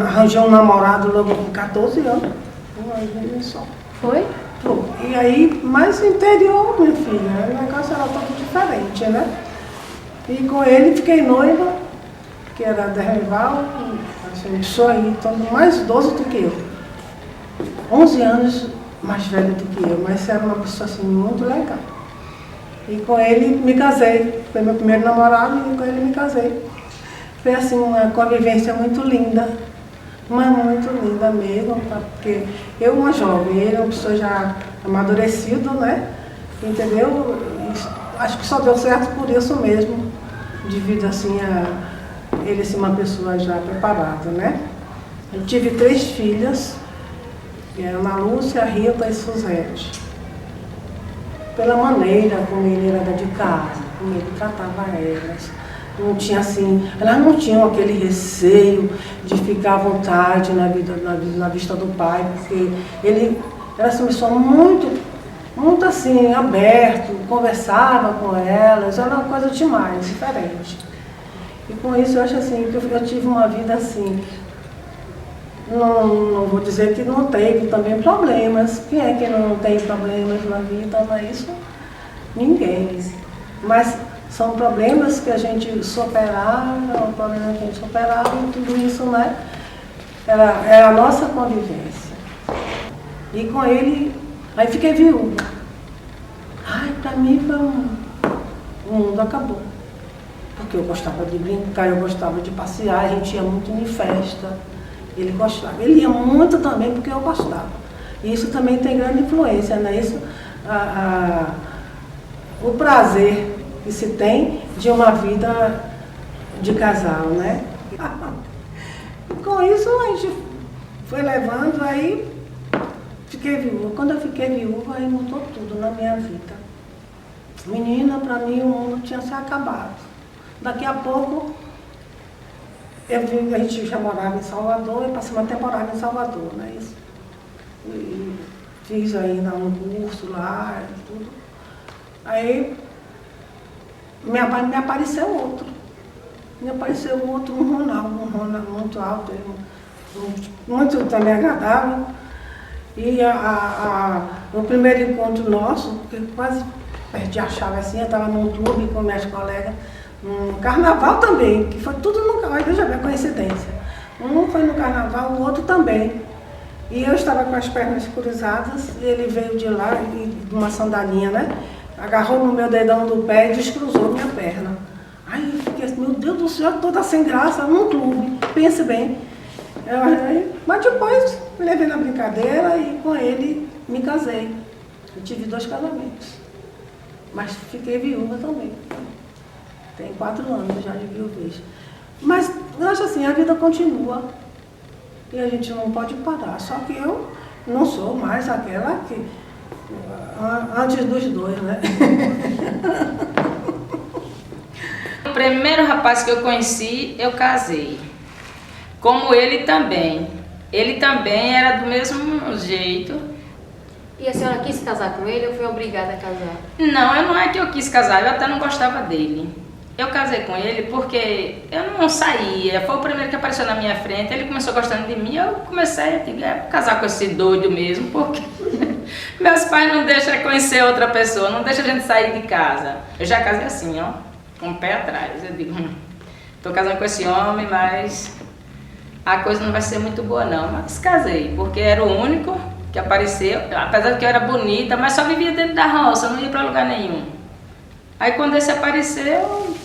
arranjei um namorado logo com 14 anos. Só. Foi? E aí, mais interior, minha filha, o negócio era todo diferente, né? E com ele fiquei noiva, que era Derrival, assim, sou aí, todo mais idoso do que eu. 11 anos mais velho do que eu, mas era uma pessoa assim muito legal. E com ele me casei, foi meu primeiro namorado e com ele me casei. Foi assim uma convivência muito linda, mas muito linda mesmo, porque eu uma jovem, ele é uma pessoa já amadurecido, né? Entendeu? E acho que só deu certo por isso mesmo, devido assim a ele ser uma pessoa já preparada, né? Eu tive 3 filhas, que eram a Lúcia, a Rita e Suzete. Pela maneira como ele era dedicado, como ele tratava elas. Não tinha assim, elas não tinham aquele receio de ficar à vontade na vista do pai, porque ele era assim, uma pessoa muito assim, aberto, conversava com elas, era uma coisa demais, diferente. E com isso eu acho assim, que eu tive uma vida assim, não vou dizer que não teve também problemas. Quem é que não tem problemas na vida? Não é isso? Ninguém. Mas são problemas que a gente superava, um problema que a gente superava e tudo isso, né? Era a nossa convivência. E com ele, aí fiquei viúva. Ai, pra mim foi o mundo acabou. Porque eu gostava de brincar, eu gostava de passear, a gente ia muito em festa. Ele gostava. Ele ia muito também porque eu gostava. E isso também tem grande influência, né? Isso, o prazer que se tem de uma vida de casal, né? E com isso a gente foi levando, aí fiquei viúva. Quando eu fiquei viúva, aí mudou tudo na minha vida. Menina, para mim o mundo tinha se acabado. Daqui a pouco a gente já morava em Salvador, eu passei uma temporada em Salvador, né? Isso. E fiz ainda um curso lá e tudo. Aí me apareceu outro. Me apareceu outro, um Ronaldo muito alto, muito também agradável. E no primeiro encontro nosso, eu quase perdi a chave assim, eu estava num clube com minhas colegas, no carnaval também, que foi tudo no carnaval, veja bem a coincidência. Um foi no carnaval, o outro também. E eu estava com as pernas cruzadas, e ele veio de lá, de uma sandalinha, né? Agarrou no meu dedão do pé e descruzou minha perna. Aí eu fiquei assim, meu Deus do céu, toda sem graça, num clube, pense bem. Mas depois me levei na brincadeira e com ele me casei. Eu tive 2 casamentos, mas fiquei viúva também. Tem 4 anos já de viuvez. Mas eu acho assim, a vida continua e a gente não pode parar. Só que eu não sou mais aquela que antes dos 2, né? O primeiro rapaz que eu conheci, eu casei. Como ele também. Ele também era do mesmo jeito. E a senhora quis casar com ele ou foi obrigada a casar? Não é que eu quis casar, eu até não gostava dele. Eu casei com ele porque eu não saía, foi o primeiro que apareceu na minha frente, ele começou gostando de mim, eu comecei a casar com esse doido mesmo, porque meus pais não deixam conhecer outra pessoa, não deixam a gente sair de casa. Eu já casei assim, ó, com o pé atrás, eu digo, tô casando com esse homem, mas a coisa não vai ser muito boa não, mas casei, porque era o único que apareceu, apesar de que eu era bonita, mas só vivia dentro da roça, não ia pra lugar nenhum. Aí quando esse apareceu,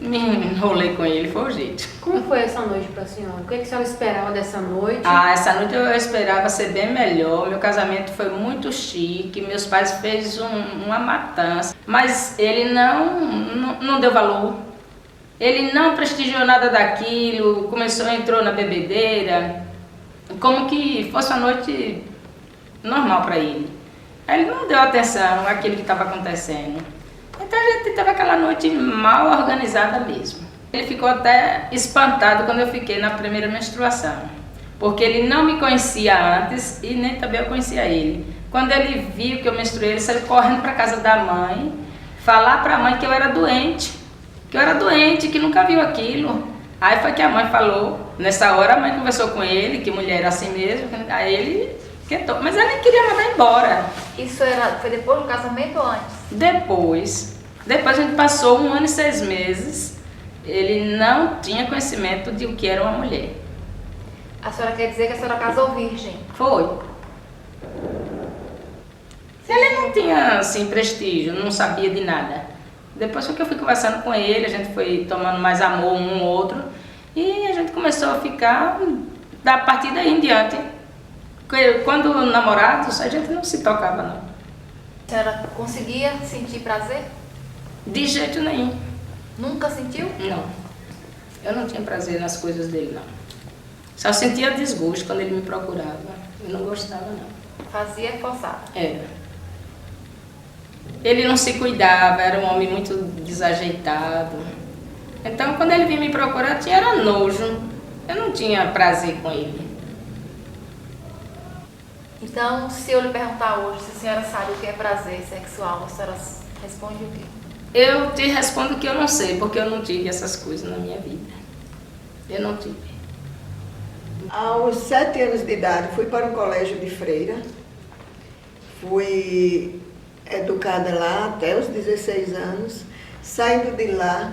me enrolei com ele, foi o jeito. Como foi essa noite para a senhora? O que a senhora esperava dessa noite? Essa noite eu esperava ser bem melhor. Meu casamento foi muito chique, meus pais fez uma matança, mas ele não deu valor. Ele não prestigiou nada daquilo, entrou na bebedeira, como que fosse uma noite normal para ele. Aí ele não deu atenção àquilo que estava acontecendo. Então a gente teve aquela noite mal organizada mesmo. Ele ficou até espantado quando eu fiquei na primeira menstruação, porque ele não me conhecia antes e nem também eu conhecia ele. Quando ele viu que eu menstruei, ele saiu correndo para casa da mãe, falar para a mãe que eu era doente, que nunca viu aquilo. Aí foi que a mãe falou, nessa hora a mãe conversou com ele, que mulher era assim mesmo, aí ele quietou, mas ela nem queria mandar embora. Isso foi depois do casamento ou antes? Depois a gente passou 1 ano e 6 meses, ele não tinha conhecimento de o que era uma mulher. A senhora quer dizer que a senhora casou virgem? Foi. Ele não tinha, assim, prestígio, não sabia de nada. Depois foi que eu fui conversando com ele, a gente foi tomando mais amor um ao outro, e a gente começou a ficar da partir daí em diante. Quando namorados, a gente não se tocava, não. A senhora conseguia sentir prazer? De jeito nenhum. Nunca sentiu? Não. Eu não tinha prazer nas coisas dele, não. Só sentia desgosto quando ele me procurava. Eu não gostava, não. Fazia forçada. Era. Ele não se cuidava, era um homem muito desajeitado. Então, quando ele vinha me procurar, era nojo. Eu não tinha prazer com ele. Então, se eu lhe perguntar hoje se a senhora sabe o que é prazer sexual, a senhora responde o quê? Eu te respondo que eu não sei, porque eu não tive essas coisas na minha vida. Eu não tive. Aos 7 anos de idade, fui para um colégio de freira. Fui educada lá até os 16 anos. Saindo de lá,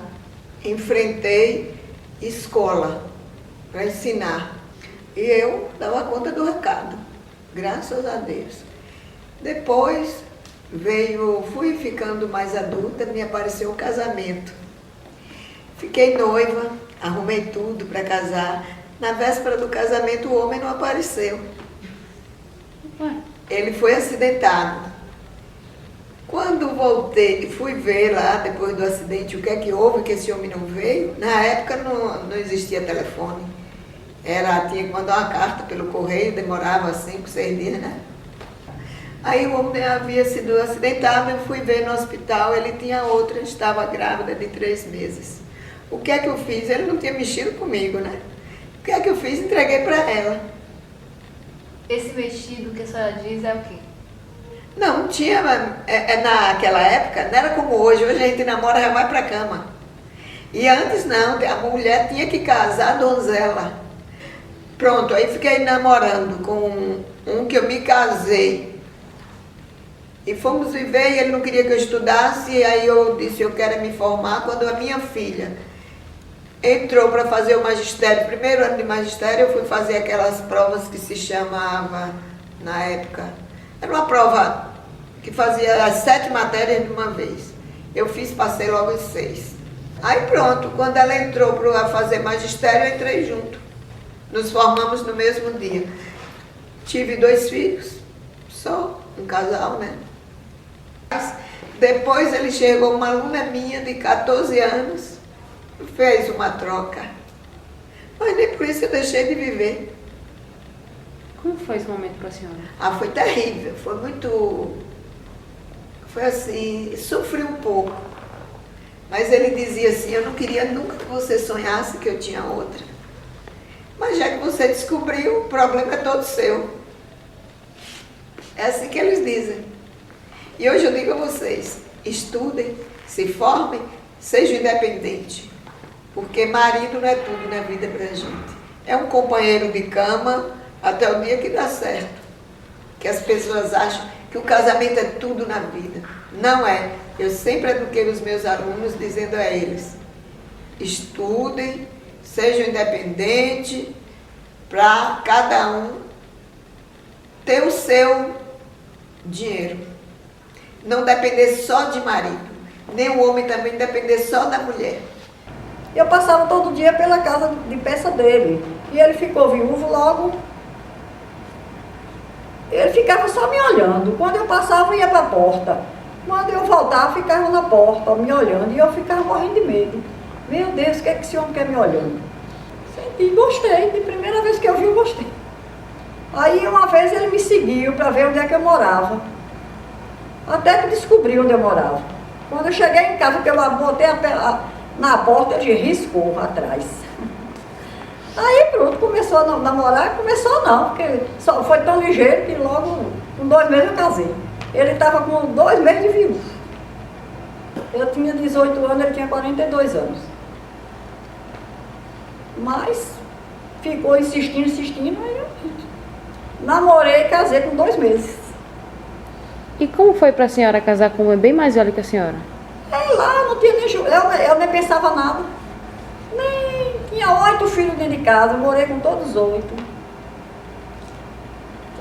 enfrentei escola para ensinar. E eu dava conta do recado, graças a Deus. Depois fui ficando mais adulta, me apareceu o casamento. Fiquei noiva, arrumei tudo para casar. Na véspera do casamento, o homem não apareceu. Ele foi acidentado. Quando voltei, fui ver lá, depois do acidente, o que é que houve, que esse homem não veio. Na época não existia telefone. Tinha que mandar uma carta pelo correio, demorava 5, 6 dias, né? Aí o homem havia sido acidentado, eu fui ver no hospital, ele tinha outra, estava grávida de 3 meses. O que é que eu fiz? Ele não tinha mexido comigo, né? O que é que eu fiz? Entreguei para ela. Esse vestido que a senhora diz é o quê? Não tinha, naquela época, não era como hoje. Hoje a gente namora e já vai para a cama. E antes não, a mulher tinha que casar donzela. Pronto, aí fiquei namorando com um que eu me casei. E fomos viver e ele não queria que eu estudasse, e aí eu disse, eu quero me formar. Quando a minha filha entrou para fazer o magistério, primeiro ano de magistério, eu fui fazer aquelas provas que se chamava, na época, era uma prova que fazia as 7 matérias de uma vez. Eu fiz, passei logo as 6. Aí pronto, quando ela entrou para fazer magistério, eu entrei junto. Nos formamos no mesmo dia. Tive 2 filhos, só, um casal, né? Depois ele chegou, uma aluna minha de 14 anos, fez uma troca. Mas nem por isso eu deixei de viver. Como foi esse momento para a senhora? Foi terrível, foi assim, sofri um pouco. Mas ele dizia assim, eu não queria nunca que você sonhasse que eu tinha outra. Mas já que você descobriu, o problema é todo seu. É assim que eles dizem. E hoje eu digo a vocês, estudem, se formem, sejam independentes. Porque marido não é tudo na vida pra gente. É um companheiro de cama até o dia que dá certo. Que as pessoas acham que o casamento é tudo na vida. Não é. Eu sempre eduquei os meus alunos dizendo a eles, estudem, sejam independentes, para cada um ter o seu dinheiro. Não depender só de marido. Nem o homem também depender só da mulher. Eu passava todo dia pela casa de peça dele. E ele ficou viúvo logo. Ele ficava só me olhando. Quando eu passava, eu ia para a porta. Quando eu voltava, ficava na porta, me olhando. E eu ficava morrendo de medo. Meu Deus, o que é que esse homem quer me olhando? E gostei. De primeira vez que eu vi, eu gostei. Aí, uma vez, ele me seguiu para ver onde é que eu morava. Até que descobri onde eu morava. Quando eu cheguei em casa, que eu botei na porta, ele riscou atrás. Aí pronto, começou a namorar, começou não, porque só foi tão ligeiro que logo, com 2 meses eu casei. Ele estava com 2 meses de viúvo. Eu tinha 18 anos, ele tinha 42 anos. Mas ficou insistindo, aí eu namorei e casei com 2 meses. E como foi para a senhora casar com um homem bem mais velho que a senhora? Lá não tinha nem eu nem pensava nada. Nem tinha 8 filhos dentro de casa, eu morei com todos os 8.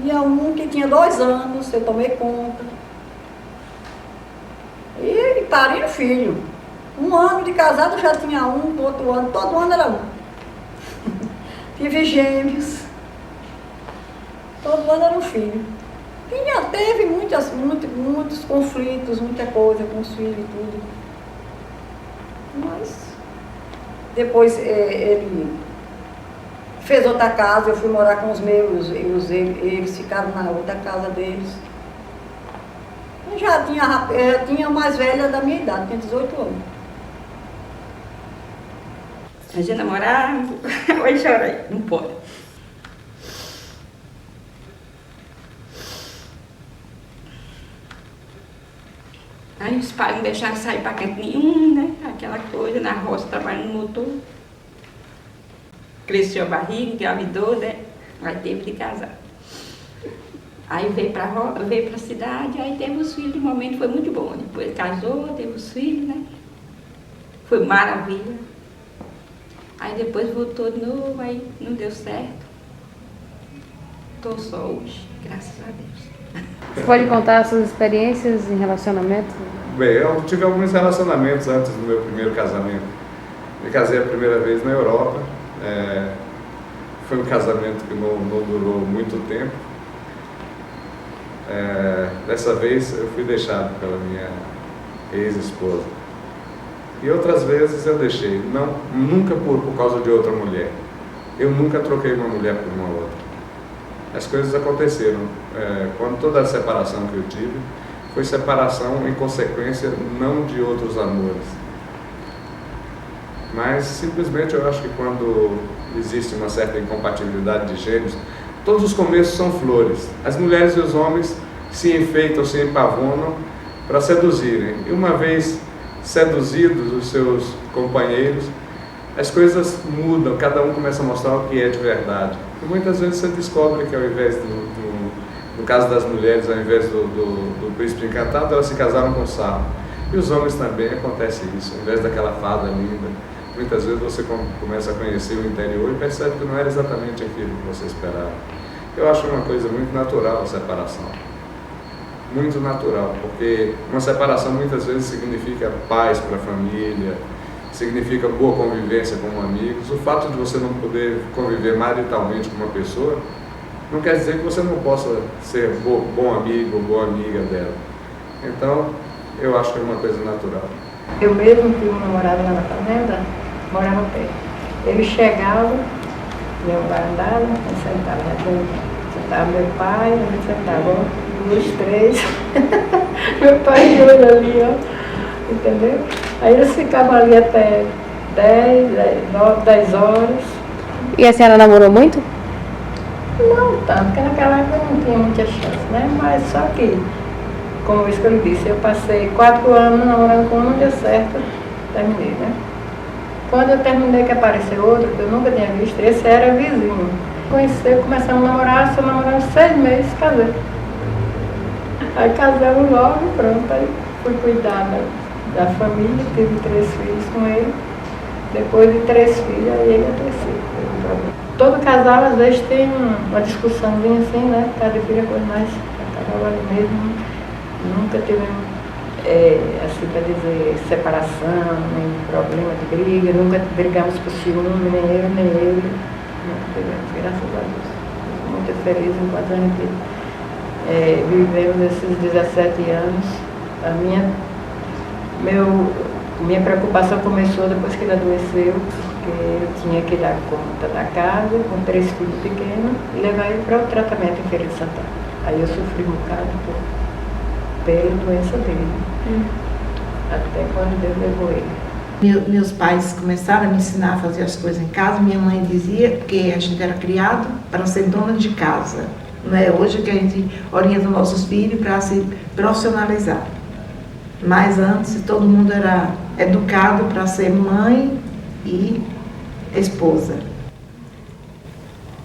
Tinha um que tinha 2 anos, eu tomei conta. E parindo filho. 1 ano de casado já tinha um, outro ano, todo ano era um. Tive gêmeos. Todo ano era um filho. Teve muitos conflitos, muita coisa com os filhos e tudo. Mas depois ele fez outra casa, eu fui morar com os meus, eles ficaram na outra casa deles. Eu já tinha a mais velha da minha idade, tinha 18 anos. A gente namorava, hoje chora aí, não pode. Aí os pais não deixaram sair para canto nenhum, né? Aquela coisa, na roça, trabalhando no motor. Cresceu a barriga, engravidou, né? Aí teve de casar. Aí veio para a cidade, aí teve os filhos, de momento foi muito bom. Depois casou, teve os filhos, né? Foi maravilha. Aí depois voltou de novo, aí não deu certo. Estou só hoje, graças a Deus. Você pode contar as suas experiências em relacionamento? Bem, eu tive alguns relacionamentos antes do meu primeiro casamento. Me casei a primeira vez na Europa. Foi um casamento que não durou muito tempo. Dessa vez eu fui deixado pela minha ex-esposa. E outras vezes eu deixei, nunca por causa de outra mulher. Eu nunca troquei uma mulher por uma outra. As coisas aconteceram. Quando toda a separação que eu tive, foi separação em consequência não de outros amores. Mas simplesmente eu acho que quando existe uma certa incompatibilidade de gêneros, todos os começos são flores. As mulheres e os homens se enfeitam, se empavonam para seduzirem. E uma vez seduzidos os seus companheiros, as coisas mudam, cada um começa a mostrar o que é de verdade. E muitas vezes você descobre que ao invés no caso das mulheres, ao invés do príncipe encantado, elas se casaram com o sapo. E os homens também acontece isso, ao invés daquela fada linda. Muitas vezes você começa a conhecer o interior e percebe que não era exatamente aquilo que você esperava. Eu acho uma coisa muito natural a separação. Muito natural, porque uma separação muitas vezes significa paz para a família, significa boa convivência com amigos. O fato de você não poder conviver maritalmente com uma pessoa não quer dizer que você não possa ser bom amigo ou boa amiga dela. Então, eu acho que é uma coisa natural. Eu mesmo tinha um namorado lá na fazenda, morava perto. Ele chegava, ia andar, sentava meu pai, ele sentava 2, 3, meu pai de olho ali, ó, entendeu? Aí eles ficavam ali até 10 horas. E a senhora namorou muito? Não tanto, porque naquela época eu não tinha muita chance, né? Mas só que, como isso que eu lhe disse, eu passei 4 anos namorando com um, não deu certo, terminei, né? Quando eu terminei que apareceu outro, que eu nunca tinha visto, esse era vizinho. Conheceu, começamos a namorar, só namoramos 6 meses, casei. Aí casamos logo e pronto, aí fui cuidar da família, tive 3 filhos com ele. Depois de 3 filhos, aí ele adoeceu. Todo casal às vezes tem uma discussãozinha assim, né? Cada filho é coisa mais, cada ali mesmo. Nunca tivemos, assim para dizer, separação, nem problema de briga, nunca brigamos por ciúme, nem eu, nem ele. Nunca tivemos, graças a Deus. Muito feliz enquanto a gente vivemos esses 17 anos. Minha preocupação começou depois que ele adoeceu, porque eu tinha que dar conta da casa, com 3 filhos pequenos, e levar ele para o tratamento em Feira de Santana. Aí eu sofri um bocado pela doença dele, até quando Deus levou ele. Meus pais começaram a me ensinar a fazer as coisas em casa. Minha mãe dizia que a gente era criado para ser dona de casa. Não é hoje que a gente orienta nossos filhos para se profissionalizar. Mas antes todo mundo era educado para ser mãe e esposa.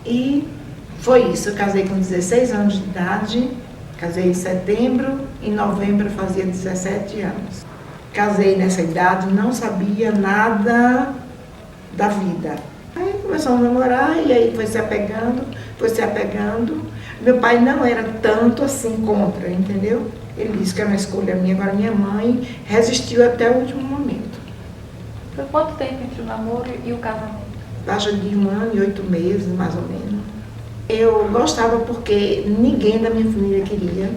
E foi isso, eu casei com 16 anos de idade, casei em setembro, em novembro eu fazia 17 anos. Casei nessa idade, não sabia nada da vida. Aí começamos a namorar e aí foi se apegando. Meu pai não era tanto assim contra, entendeu? Ele disse que era uma escolha minha, agora minha mãe resistiu até o último momento. Foi quanto tempo entre o namoro e o casamento? Baixa de 1 ano e 8 meses, mais ou menos. Eu gostava porque ninguém da minha família queria.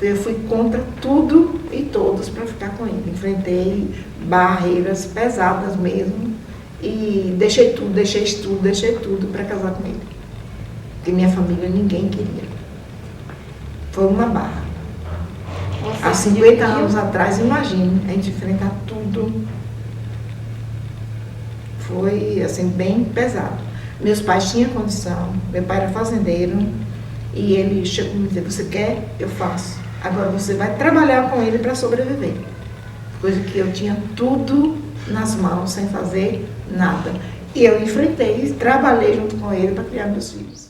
Eu fui contra tudo e todos para ficar com ele. Enfrentei barreiras pesadas mesmo. E deixei tudo para casar com ele. Porque minha família ninguém queria. Foi uma barra. Há 50 anos atrás, imagine, a gente enfrentar tudo. Foi, assim, bem pesado. Meus pais tinham condição, meu pai era fazendeiro, e ele chegou e me disse, você quer? Eu faço. Agora você vai trabalhar com ele para sobreviver. Coisa que eu tinha tudo nas mãos, sem fazer nada. E eu enfrentei, trabalhei junto com ele para criar meus filhos.